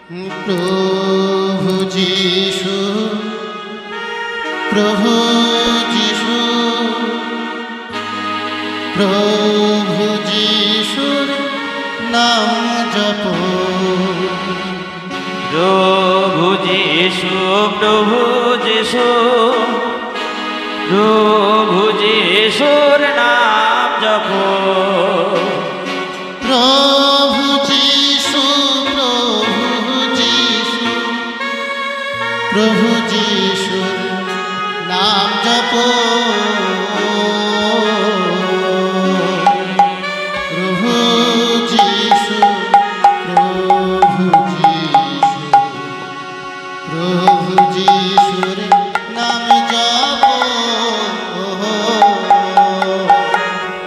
প্রভু যিশু, প্রভু যিশু, প্রভু যিশুর নাম জপ। প্রভু যিশু, প্রভু যিশু, প্রভু যিশুর নাম জপ। প্রভু যিশু, প্রভু যিশু, প্রভু যিশুর নাম জপ। প্রভু যিশু, প্রভু যিশু, প্রভু যিশুর নাম জপ।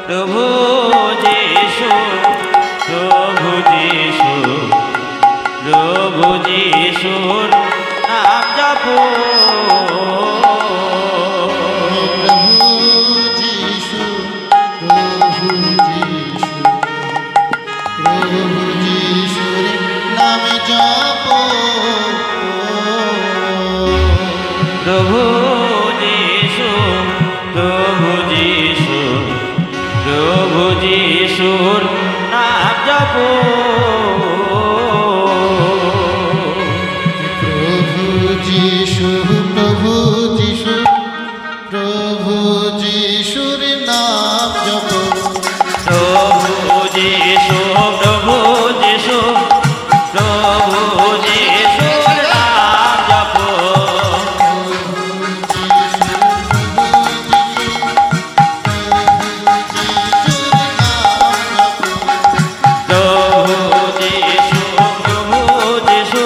প্রভু যিশু, প্রভু যিশু, প্রভু যিশুর নাম জপ। প্রভু যিশু, প্রভু যিশু, প্রভু যিশুর নাম জপ। প্রভু যিশু, প্রভু যিশু, প্রভু যিশুর নাম জপ। প্রভু যিশু, প্রভু যিশু, প্রভু যিশুর নাম জপ। প্রভু যিশু, প্রভু যিশু, প্রভু যিশুর নাম জপ। প্রভু যিশু, প্রভু যিশু,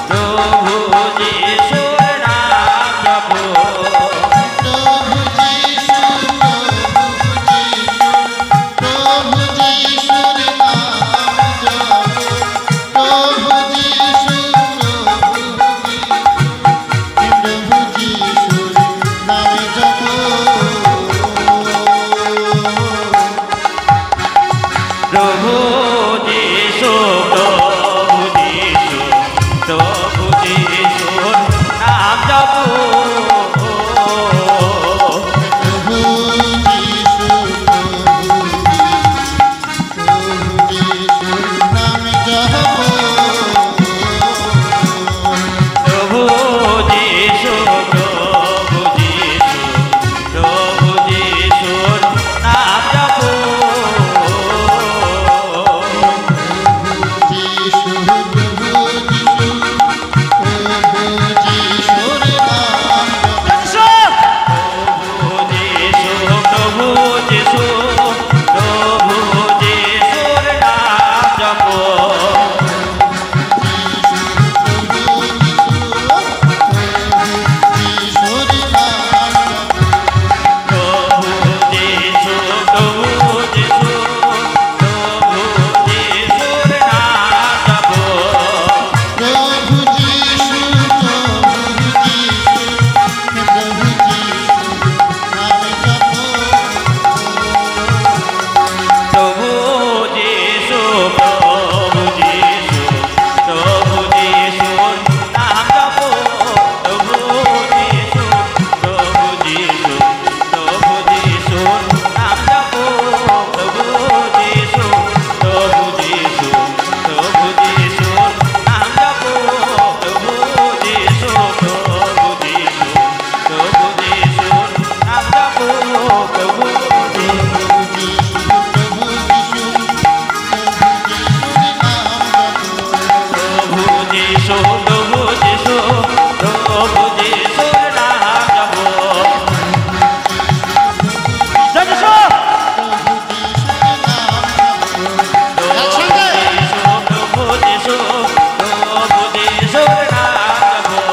প্রভু যিশুর নাম জপ। প্রভু যিশু, প্রভু যিশুর নাম জপ। প্রভু যিশু, প্রভু যিশুর নাম জপ। প্রভু যিশু, প্রভু যিশু, প্রভু যিশুর নাম জপ। প্রভু যিশু, প্রভু যিশুর নাম জপ। প্রভু যিশু, প্রভু যিশু, প্রভু যিশুর নাম জপ। যিশু, প্রভু যিশু, প্রভু যিশুর নাম জপ। প্রভু যিশু, প্রভু যিশু, প্রভু যিশুর নাম জপ। প্রভু যিশু, প্রভু যিশু, প্রভু যিশুর নাম জপ। প্রভু যিশু, প্রভু যিশু, প্রভু যিশুর নাম জপ। প্রভু যিশু, প্রভু যিশু, প্রভু যিশুর নাম জপ। প্রভু যিশু, প্রভু যিশু, প্রভু যিশুর নাম জপ। প্রভু যিশু, প্রভু যিশু, প্রভু যিশুর নাম জপ। প্রভু যিশু, প্রভু যিশু, প্রভু যিশুর নাম জপ। প্রভু যিশু, প্রভু যিশু, প্রভু যিশুর নাম জপ। জয় যিশু। প্রভু যিশু, প্রভু যিশুর নাম জপ।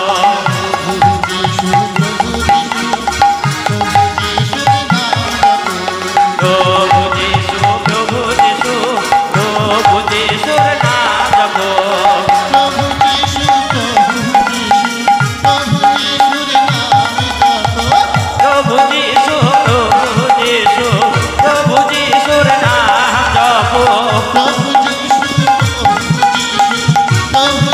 প্রভু যিশু, প্রভু যিশু, প্রভু যিশুর নাম জপ। প্রভু যিশু, প্রভু যিশু, প্রভু যিশুর নাম জপ। প্রভু যিশু, প্রভু যিশু, প্রভু যিশুর নাম জপ। প্রভু যিশু, প্রভু যিশু, প্রভু